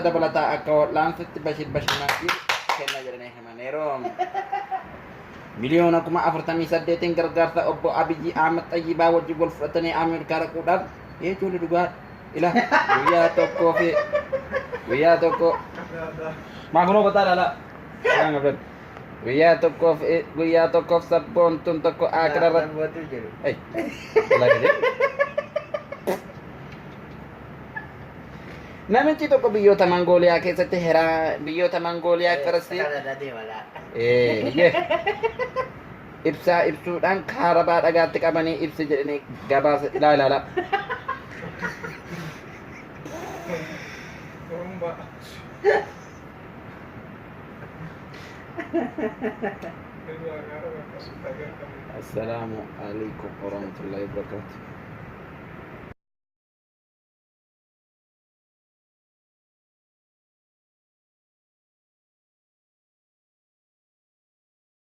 Dabalata ako langsung bashir masjid kenna jedhanii himaneeru. Miliyoona 48 gargaarsa obbo Abiyyi Ahmad Xayyibaa wajjin wal fudhatanii Ameerikaa dhaquudhaaf jechuudha dhugaa ila guyyaa tokko maafunoo bataa dhala guyyaa tokkoof sabboontuun tokko akirarratti namichi tokko biyyoota Mongooliyaa keessatti biyyoota Mongooliyaa firastii ibsaa ibsuudhaan kaarabaa dhagaatti qabanii ibsi jedhanii gabaasa ilaala. Assalamu alaikum warahmatullahi wabarakatuh.